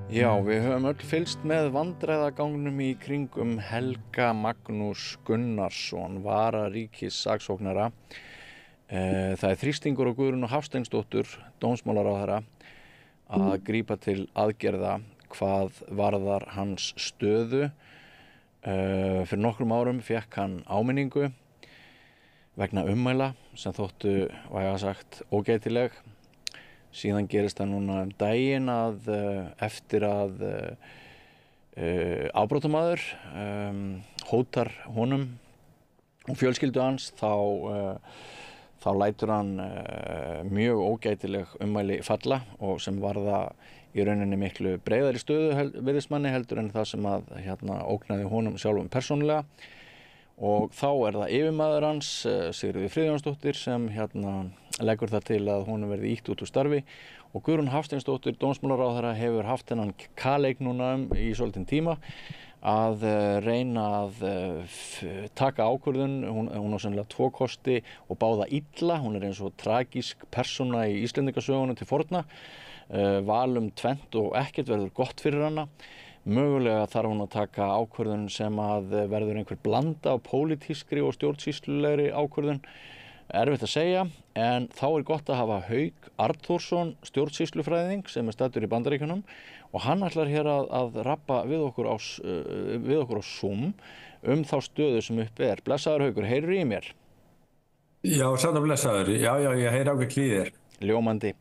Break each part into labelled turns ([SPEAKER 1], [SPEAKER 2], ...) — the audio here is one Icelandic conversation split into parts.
[SPEAKER 1] Já, við höfum öll fylgst með vandræðagangnum í kringum Helga Magnús Gunnarsson, vararíkissaksóknara. Það er þrýstingur á Guðrúnu Hafsteinsdóttur, dómsmálaráðherra, að grípa til aðgerða hvað varðar hans stöðu. Fyrir nokkrum árum fékk hann áminningu vegna ummæla sem þóttu, vægast sagt, ógætileg. Síðan gerist það núna daginn að eftir að afbrotamaður hótar honum og fjölskyldu hans þá lætur hann mjög ógætileg ummæli falla og sem varða í rauninni miklu breiðari stöðu virðist manni heldur en það sem að ógnaði honum sjálfum persónulega. Og þá er það yfirmaður hans, Sigríður Friðjónsdóttir, sem leggur það til að honum verði ýtt út úr starfi og Guðrún Hafsteinsdóttir, dómsmálaráðherra, hefur haft þennan kaleik núna í svolítinn tíma að reyna að taka ákvörðun. Hún á sennilega 2 kosti og báða illa. Hún er eins og tragísk persóna í Íslendingasögunum til forna. Val tvennt og ekkert verður gott fyrir hana. Mögulega þarf hún að taka ákvörðun sem að verður einhver blanda á pólitískri og stjórnsýslulegri ákvörðun. Erfitt að segja, en þá er gott að hafa Hauk Arnþórsson, stjórnsýslufræðing, sem er staddur í Bandaríkjunum og hann ætlar hér að rappa við okkur á Zoom þá stöðu sem uppi er. Blessaður Haukur, heyrirðu í mér?
[SPEAKER 2] Já, sæll og blessaður. Já, ég heyri ágætt í þér.
[SPEAKER 1] Ljómandi.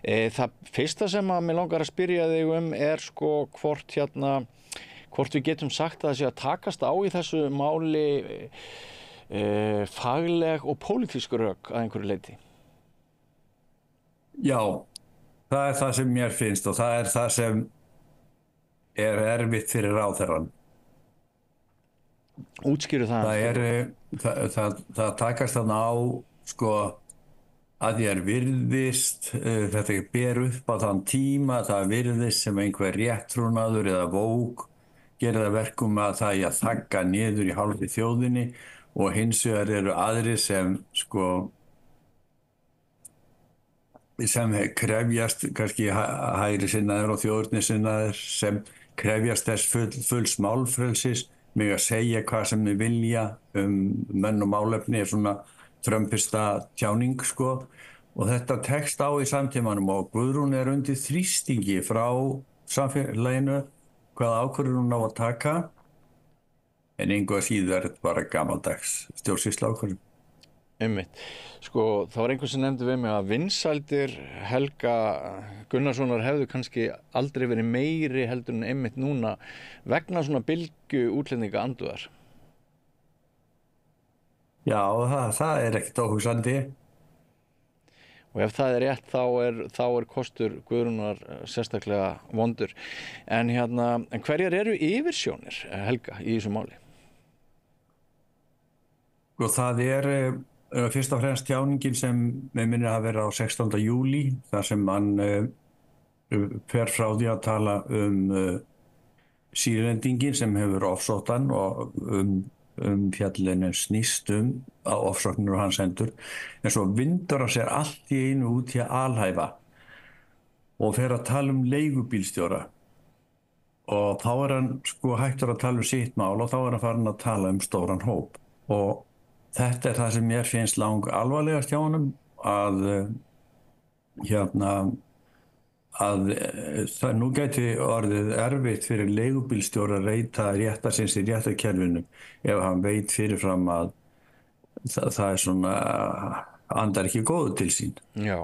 [SPEAKER 1] Það fyrsta sem að mig langar að spyrja þig er hvort við getum sagt að það sé að takast á í þessu máli fagleg og pólitísk rök að einhverju leyti.
[SPEAKER 2] Já, það er það sem mér finnst og það er það sem er erfitt fyrir ráðherrann.
[SPEAKER 1] Útskýrðu það.
[SPEAKER 2] Það takast þarna á að ég virðist, þetta ber upp á þann tíma, það virðist sem einhver rétttrúnaður eða vóg gerir það verkum að það er að þagga niður í hálfri þjóðinni og hins vegar eru aðrir sem krefjast, kannski hægri sinnaðir og þjóðurni sinnaðir, sem krefjast þess fulls málfrelsis, með að segja hvað sem þau vilja menn og málefni er svona trumpista tjáning og þetta tekst á í samtímanum og Guðrún er undir þrýstingi frá samfélaginu hvaða ákvörðun hún á að taka en engu að síður er þetta bara gamaldags stjórnsýsla ákvörðun.
[SPEAKER 1] Einmitt. Það var einhver sem nefndi við mig að vinsældir Helga Gunnarssonar hefðu kannski aldrei verið meiri heldur en einmitt núna vegna svona bylgju útlendinga andúðar.
[SPEAKER 2] Já, það er ekkert óhugsandi.
[SPEAKER 1] Og ef það er rétt, þá er kostur Guðrúnar sérstaklega vondur. En hverjar eru yfirsjónir, Helga, í þessu máli?
[SPEAKER 2] Það er fyrst og fremst tjáningin sem mig minnir að vera á 16. júlí, þar sem hann fer frá því að tala Sýrlendingin sem hefur ofsótt hann og fjallinu snýst á ofsóknir og hans hendur en svo vindur hann sér allt í einu út í að alhæfa og fer að tala leigubílstjóra og þá er hann hættur að tala sitt mál og þá er hann farin að tala stóran hóp og þetta er það sem mér finnst alvarlegast hjá honum að það nú gæti orðið erfitt fyrir leigubílstjóra að reyta réttarsins í réttarkerfinu ef hann veit fyrirfram að það er svona andar ekki góðu til sín.
[SPEAKER 1] Já.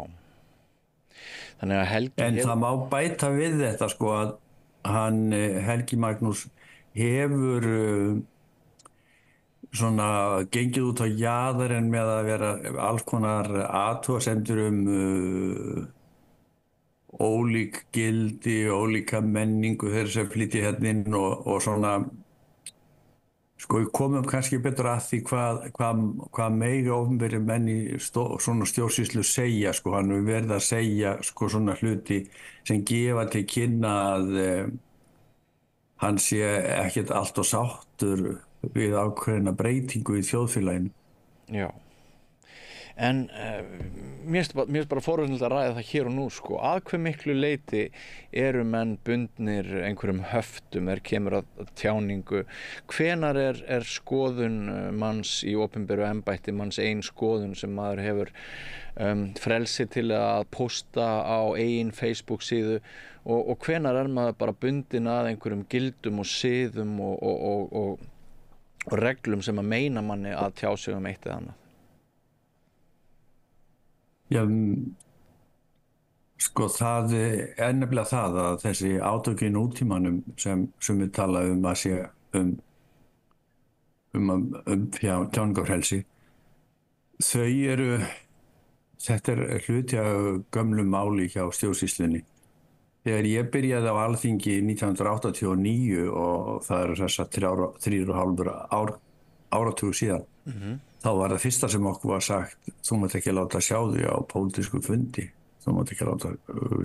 [SPEAKER 1] Þannig að Helgi
[SPEAKER 2] en það má bæta við þetta að hann Helgi Magnús hefur svona gengið út á jaðarinn með að vera alls konar athugasemdir ólík gildi, ólíka menningu þeirra sem flytja hérna inn og svona við komum kannski betur að því hvað mega opinberir menn í svona stjórnsýslu segja hann hefur verið að segja svona hluti sem gefa til kynna að hann sé ekkert allt og sáttur við ákveðna breytingu í þjóðfélaginu.
[SPEAKER 1] Já. En mér finnst bara forvitnilegt að ræða það hér og nú sko. Að hve miklu leyti eru menn bundnir einhverjum höftum kemur að tjáningu? Hvenær er skoðun manns í opinberu embætti, manns ein skoðun sem maður hefur frelsi til að posta á eigin Facebook síðu og hvenær er maður bara bundin að einhverjum gildum og siðum og reglum sem að meina manni að tjá sig eitt eða annað?
[SPEAKER 2] Já, sko það nefnilega það að þessi átök í nútímanum sem við tala að sé tjáningafrelsi, þetta hluti af gömlu máli hjá stjórnsýslunni. Þegar ég byrjaði á Alþingi 1989 og það eru þessar 3,5 áratug síðan, þá var það fyrsta sem okkur var sagt: þú mátt ekki láta sjá því á pólitísku fundi, þú mátt ekki láta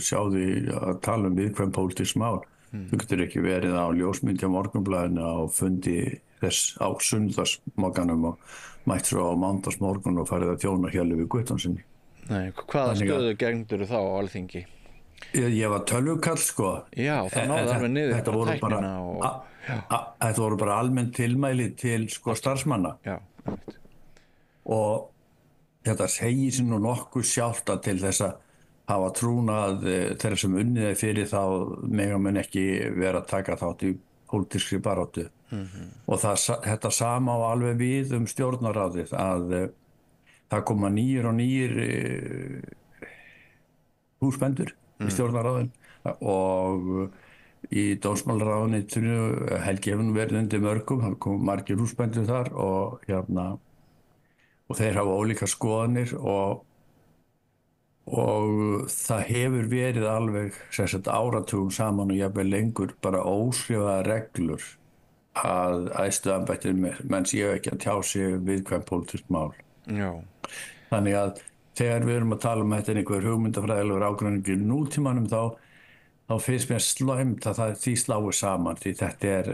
[SPEAKER 2] sjá því að tala viðkvæm pólitísk mál. Þú getur ekki verið á ljósmyndi á Morgunblaðinu á fundi þess á sunnudagsmorgunum og mætt svo á mánudagsmorgun og farið að þjóna Hjörleifur Guttormssyni.
[SPEAKER 1] Nei, hvaða stöðu gegndirðu þá á Alþingi?
[SPEAKER 2] Ég var tölvukall sko.
[SPEAKER 1] Já, það náði alveg niður tæknina
[SPEAKER 2] Þetta voru bara almenn tilmæli til sko starfsmanna.
[SPEAKER 1] Já, einmitt.
[SPEAKER 2] Og þetta segir sér nú nokkuð sjálft að til þess að hafa trúnað þeirra sem unnið fyrir þá mega menn ekki vera að taka þátt í pólitískri baráttu. Og þetta sama á alveg við stjórnarráðið að það koma nýir og nýir húsbændur í stjórnarráðin og í dómsmálaráðuneytinu Helgi hefur verið undir mörgum, það kom margir húsbændur þar og þeir hafa ólíkar skoðanir og það hefur verið alveg áratugum saman og jafnvel lengur bara óskrifaðar reglur að æðstu embættir menn séu ekki að tjá sig viðkvæm pólitískt mál.
[SPEAKER 1] Já.
[SPEAKER 2] Þannig að þegar við erum að tala þetta einhver hugmyndafræðilegur ágreiningur í nútímanum þá finnst mér slæmt að því sláir saman því þetta er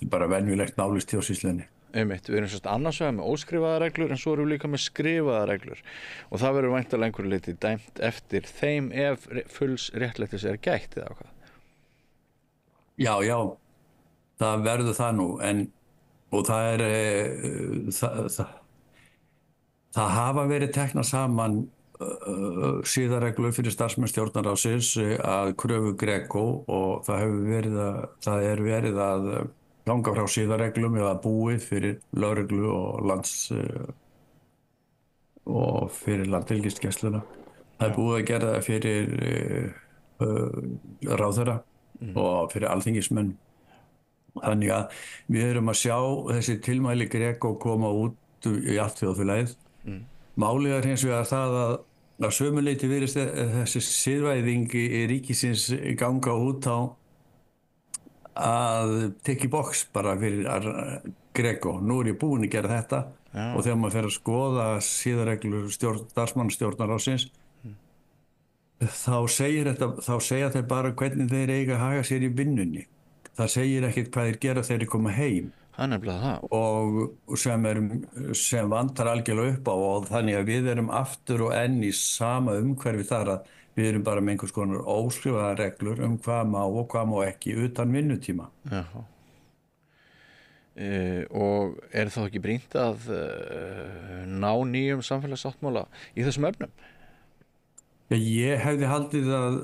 [SPEAKER 2] bara venjulegt mál í stjórnsýslunni.
[SPEAKER 1] Einmitt, við erum annars vegar með óskrifaðar reglur en svo erum við líka með skrifaðar reglur og það verður væntanlega einhverju leyti dæmt eftir þeim ef fulls réttlætis gætt eða hvað.
[SPEAKER 2] Já, það verður það nú og það hafa verið teknað saman siðareglur fyrir starfsmenn stjórnarráðsins að kröfu GRECO og það er verið að ganga frá siðareglum eða búið fyrir lögreglu og fyrir landhelgisgæsluna. Það er búið að gera það fyrir ráðherra og fyrir alþingismenn. Þannig að við erum að sjá þessi tilmæli GRECO koma út í allt þjóðfélagið. Málið er hins vegar það að sömuleyti virðist þessi siðvæðing í ríkisins ganga út á að tekja í box bara fyrir GRECO. Nú er ég búinn að gera þetta og þegar maður fer að skoða siðareglur starfsmannastjórnarráðsins þá segja þeir bara hvernig þeir eiga að haga sér í vinnunni. Það segir ekkert hvað þeir gera þegar þeir koma heim.
[SPEAKER 1] Það er nefnilega það.
[SPEAKER 2] Og sem vantar algjörlega upp á og þannig að við erum aftur og enn í sama umhverfi þar að við erum bara með einhvers konar óskrifaðar reglur hvað má og hvað má ekki utan vinnutíma.
[SPEAKER 1] Já. Og þá ekki brýnt að ná nýjum samfélagssáttmála í þessum efnum?
[SPEAKER 2] Ég hefði haldið að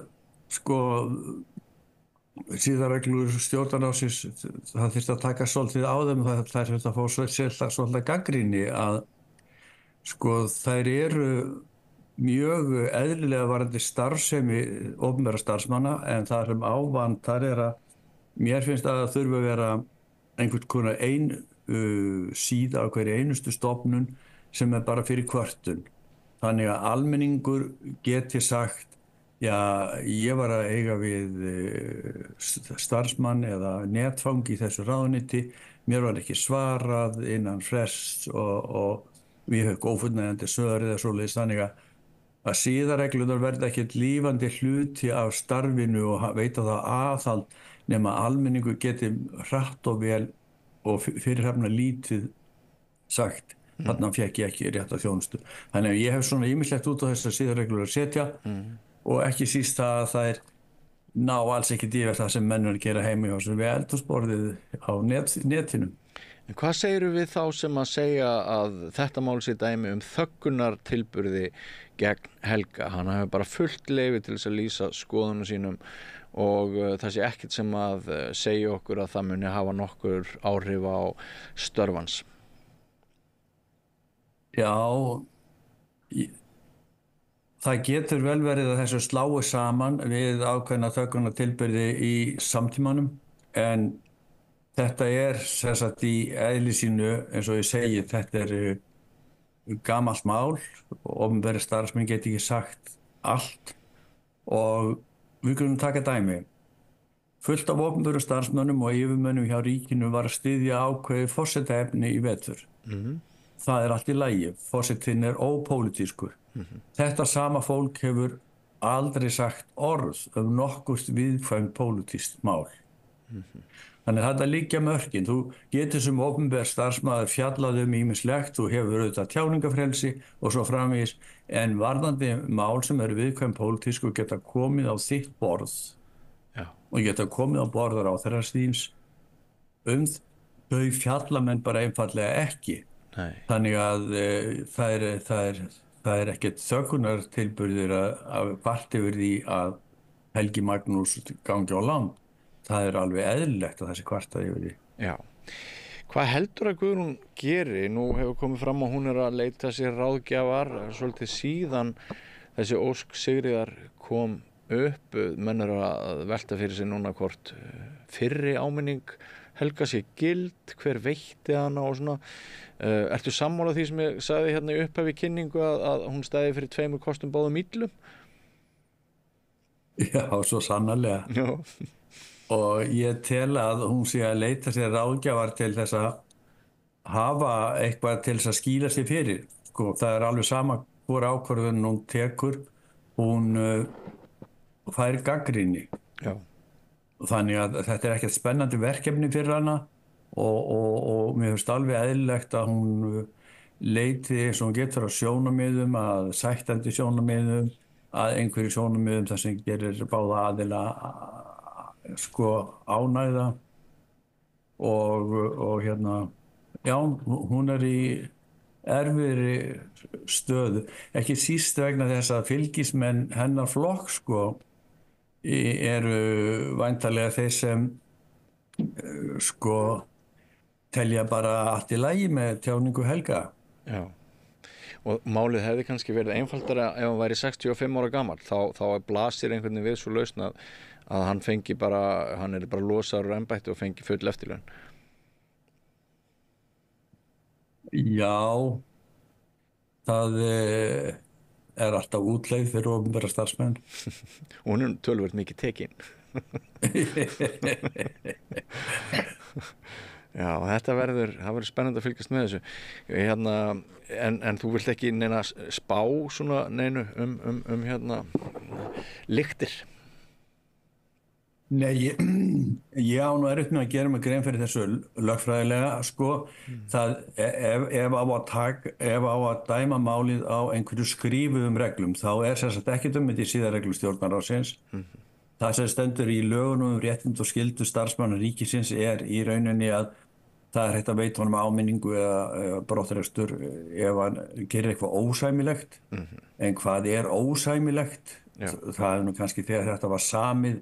[SPEAKER 2] siðareglur stjórnarráðsins það þyrfti að taka svolítið á þeim það þyrfti að fá svolítið gagnrýni að þær eru mjög eðlilega varðandi starfsemi opinberra starfsmanna en það sem ávantar er að mér finnst að það þurfi að vera einhvern konar síða á hverju einustu stofnun sem er bara fyrir kvörtun. Þannig að almenningur geti sagt ég var að eiga við starfsmann eða netfang í þessu ráðuneyti, mér var ekki svarað innan frests og við höfum ófullnægjandi svör eða svoleiðis þannig að siðareglurnar verða ekkert lífandi hluti af starfinu og veita það aðhald nema almenningur geti hratt og vel og fyrirhafna lítið sagt þarna fékk ég ekki rétta þjónustu. Þannig að ég hef svona ýmislegt út á þessar siðareglur að setja og ekki síst það að þær ná alls ekki yfir það sem menn eru að gera heima hjá sér við eldhúsborðið á netinu.
[SPEAKER 1] En hvað segiru við þá sem að segja að þetta mál sé dæmi þöggunar tilburði gegn Helga? Hann hefur bara fullt leyfi til þess að lýsa skoðunum sínum og það sé ekkert sem að segja okkur að það muni hafa nokkur áhrif á störfans.
[SPEAKER 2] Já, það getur vel verið að þessu slái saman við ákveðna þöggunar tilburði í samtímanum en þetta sem sagt í eðli sínu, eins og ég segi, þetta gamalt mál og opinberir starfsmenn geta ekki sagt allt og við kunum taka dæmi. Fullt af opinberum starfsmönnum og yfirmönnum hjá ríkinu var að styðja ákveðið forsetaefni í vetur. Það allt í lagi, forsetinn ópólitískur. Þetta sama fólk hefur aldrei sagt orð nokkurt viðkvæmt pólitískt mál. Þannig að þetta liggja mörkin. Þú getur sem opinber starfsmaður fjallað ýmislegt, þú hefur auðvitað tjáningafrelsi og svo framvegis, en varðandi mál sem eru viðkvæm pólitísku geta komið á þitt borð og geta komið á borðar á þeirra síns þau fjalla menn bara einfallega ekki.
[SPEAKER 1] Nei.
[SPEAKER 2] Þannig að það ekkert þöggunar tilburðir að kvart yfir því að Helgi Magnús gangi á land. Það alveg eðlilegt að þessi kvartað yfir því.
[SPEAKER 1] Já. Hvað heldur að Guðrún geri? Nú hefur komið fram að hún að leita sér ráðgjafar svolítið síðan þessi ósk Sigríðar kom upp. Menn að velta fyrir sig núna hvort fyrri áminning Helga sé gild, hver veitti hana og svona. Ertu sammála því sem ég sagði hérna í upphafi kynningu að hún stæði fyrir 2 kostum báðum illum?
[SPEAKER 2] Já, svo sannarlega.
[SPEAKER 1] Já.
[SPEAKER 2] Og ég tel að hún sé að leita sér ráðgjafar til þess að hafa eitthvað til þess að skýla sér fyrir. Sko, það alveg sama hvor ákvörðun hún tekur, hún fær gagnrýni.
[SPEAKER 1] Já.
[SPEAKER 2] Þannig að þetta ekkert spennandi verkefni fyrir hana og mér finnst alveg eðlilegt að hún leiti eins og hún getur á sjónarmiðum, að sættandi sjónarmiðum, að einhverju sjónarmiðum þar sem gerir báða aðila sko ánægða og hérna, já, hún í erfiðri stöðu, ekki síst vegna þess að fylgismenn hennar flokk sko eru væntanlega þeir sem sko telja bara allt í lagi með tjáningu Helga.
[SPEAKER 1] Já. Og málið hefði kannski verið einfaldara ef hann væri 65 ára gamall, þá blasir einhvern veginn við svo lausn að hann fengi bara, hann bara losaður úr embætti og fengi full eftirlaun.
[SPEAKER 2] Já, það alltaf útleið fyrir opinbera starfsmenn.
[SPEAKER 1] Og hún töluvert mikið tekin. Já, það verður spennandi að fylgjast með þessu. Hérna, en þú vilt ekki neina spá svona neinu hérna lyktir?
[SPEAKER 2] Nei, ég á nú erfitt með að gera mig grein fyrir þessu lögfræðilega, sko. Það, ef á að dæma málið á einhverju skrifuðum reglum, þá sem sagt ekkert þetta í siðareglum Stjórnarráðsins. Það sem stendur í lögunum réttindi og skyldur starfsmanna ríkisins í rauninni að það hægt að veita honum áminningu eða brottrekstur ef hann gerir eitthvað ósæmilegt. En hvað ósæmilegt? Það nú kannski þegar þetta var samið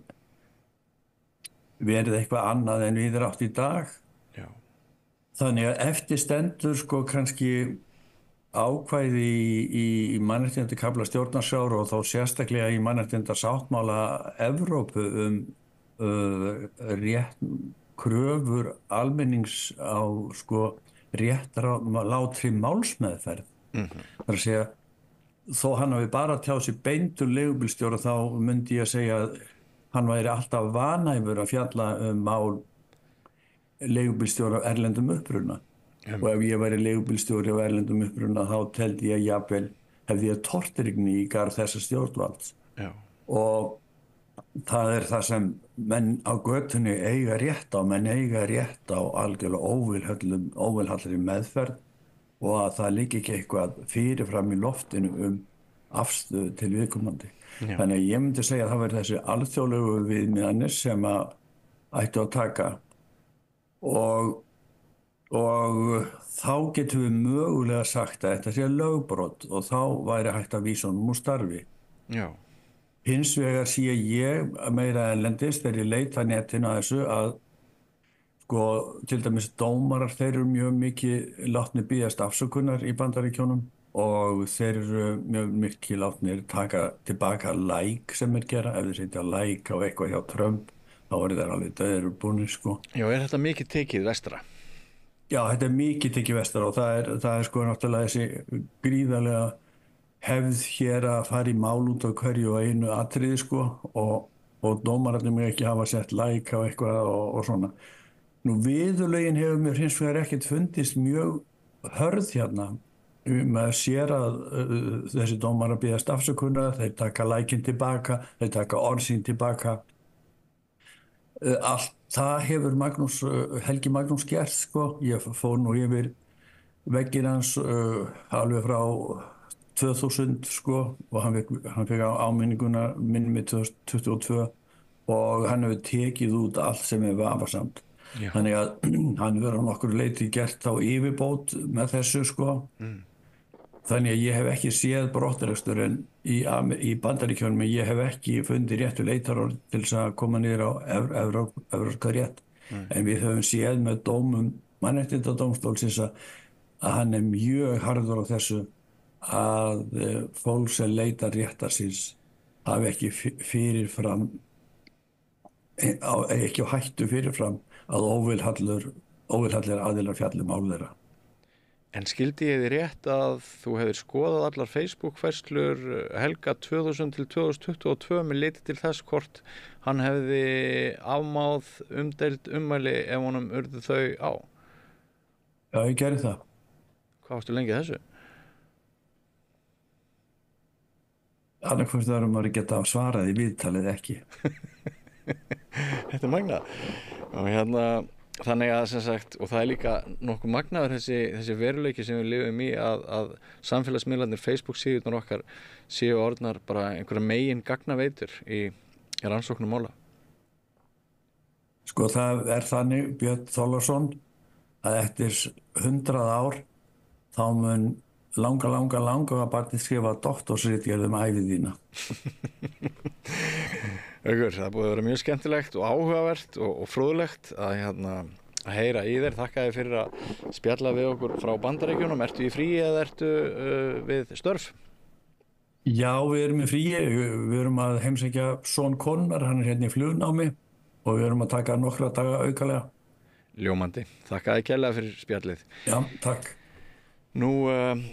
[SPEAKER 2] verið eitthvað annað en við átt í dag.
[SPEAKER 1] Já.
[SPEAKER 2] Þannig að eftir stendur sko kannski ákvæði í mannréttindakafla stjórnarskrár og þá sérstaklega í mannréttindasáttmála Evrópu rétt kröfur almennings á sko réttlátri málsmeðferð. Það að segja, þó hann hafi bara tjáð sér beint leigubílstjóra þá myndi ég að segja að hann væri alltaf vanhæfur að fjalla mál leigubílstjóra af erlendum uppruna. Og ef ég væri leigubílstjóri af erlendum uppruna þá teldi ég jafnvel hefði ég tortryggni í garð þessa stjórnvalds.
[SPEAKER 1] Já.
[SPEAKER 2] Og það það sem menn á götunni eiga rétt á, menn eiga rétt á algjörlega óvilhallri meðferð og að það liggi ekki eitthvað fyrirfram í loftinu afstöðu til viðkomandi.
[SPEAKER 1] Já.
[SPEAKER 2] Þannig að ég myndi segja að það verður þessi alþjóðlegu viðmiðanir sem að ættu að taka og þá getum við mögulega sagt að þetta sé lögbrot og þá væri hægt að vísa honum úr starfi.
[SPEAKER 1] Já.
[SPEAKER 2] Hins vegar sé ég meira erlendis þegar ég leit að netinu að þessu að sko til dæmis dómarar þeir eru mjög mikið látnir biðjast afsökunar í Bandaríkjunum og þeir eru mjög mikið látnir taka tilbaka sem gera, ef þeir setja á eitthvað hjá Trump þá eru þeir alveg dauðir búnir sko.
[SPEAKER 1] Já, þetta mikið tekið vestra?
[SPEAKER 2] Já, þetta mikið tekið vestra og það er sko náttúrulega þessi gríðarlega hefð hér að fara í mál út á hverju og einu atriði sko og dómararnir mig ekki hafa sett á eitthvað og svona. Nú viðurlögin hefur mér hins vegar ekkert fundist mjög hörð hérna. Maður sér að þessi dómarar biðjast afsökunar, þeir taka tilbaka, þeir taka orð sín tilbaka. Allt það hefur Helgi Magnús gert sko. Ég fór nú yfir vegginn hans alveg frá 2000 sko og hann fekk áminninguna minni 2022 og hann hefur tekið út allt sem er vafasamt.
[SPEAKER 1] Já.
[SPEAKER 2] Þannig að hann verður á nokkur leyti gert á yfirbót með þessu sko. Þannig að ég hef ekki séð brottrekstur en í Bandaríkjunum en ég hef ekki fundið réttu leitarorð til þess að koma niður á evrópska rétt. En við höfum séð með dómum Mannréttindadómstólsins að hann er mjög harður á þessu að fólk sem leitar réttar síns hafi ekki fyrirfram ekki á hættu fyrirfram að óvilhallir aðilar fjalli mál þeirra.
[SPEAKER 1] En skildi ég þið rétt að þú hefur skoðað allar Facebook-færslur Helga 2000 til 2022 með liti til þess hvort hann hefði afmáð umdeild ummæli ef honum urðu þau á?
[SPEAKER 2] Já, ég gerði það.
[SPEAKER 1] Hvað varstu lengi þessu?
[SPEAKER 2] Annarkvort varum maður geta svarað í viðtalið ekki.
[SPEAKER 1] Þetta er magnað. Og þannig að sem sagt, og það er líka nokkuð magnaður þessi veruleiki sem við lifum í að samfélagsmiðlarnir, Facebook-síðurnar okkar séu orðnar bara einhverja megin gagnaveitur í rannsóknum mála.
[SPEAKER 2] Sko það er þannig, Björn Þorláksson, að eftir 100 ár þá mun langa barnið skrifa doktorsritgerð ævi þína.
[SPEAKER 1] Haukur, það búið að vera mjög skemmtilegt og áhugavert og fróðlegt að heyra í þér. Þakka þér fyrir að spjalla við okkur frá Bandaríkjunum. Ertu í fríi eða ertu við störf?
[SPEAKER 2] Já, við erum í fríi. Við erum að heimsækja son konunnar, hann er hérna í flugnámi og við erum að taka nokkra daga aukalega.
[SPEAKER 1] Ljómandi. Þakka þér kærlega fyrir spjallið.
[SPEAKER 2] Já, takk.
[SPEAKER 1] Nú,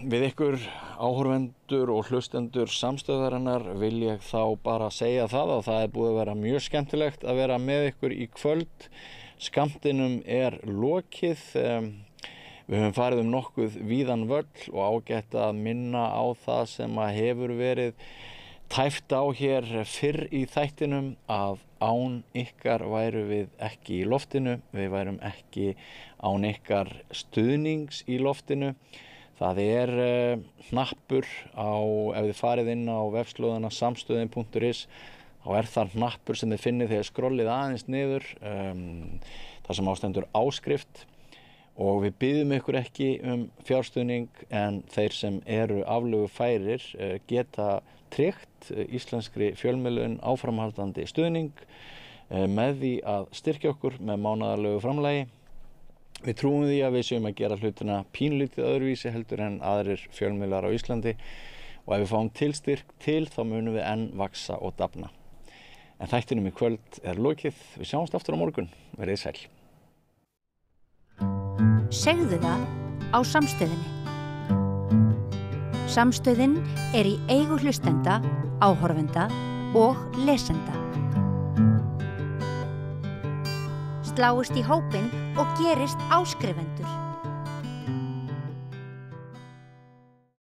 [SPEAKER 1] við ykkur áhorfendur og hlustendur samstöðarinnar vil ég þá bara segja það að það er búið að vera mjög skemmtilegt að vera með ykkur í kvöld. Skammtinum er lokið. Við höfum farið nokkuð víðan völl og ágætt að minna á það sem að hefur verið tæft á hér fyrr í þættinum að án ykkar væru við ekki í loftinu, við værum ekki án ykkar stuðnings í loftinu. Það er hnappur ef þið farið inn á vefslóðina samstöðin.is þá er það hnappur sem þið finnið þegar skrollið aðeins niður þar sem ástendur áskrift og við biðjum ykkur ekki fjárstuðning en þeir sem eru aflögufærir geta tryggt íslenskri fjölmiðlun áframhaldandi stuðning með því að styrkja okkur með mánaðarlegu framlagi. Við trúum því að við séum að gera hlutina pínlítið öðruvísi heldur en aðrir fjölmiðlar á Íslandi og ef við fáum tilstyrk til þá munum við enn vaxa og dafna. En þættinum í kvöld er lokið. Við sjáumst aftur á morgun. Verið sæl.
[SPEAKER 3] Segðu það á Samstöðinni. Samstöðin er í eigu hlustenda, áhorfenda og lesenda. Sláist í hópinn og gerist áskrifendur.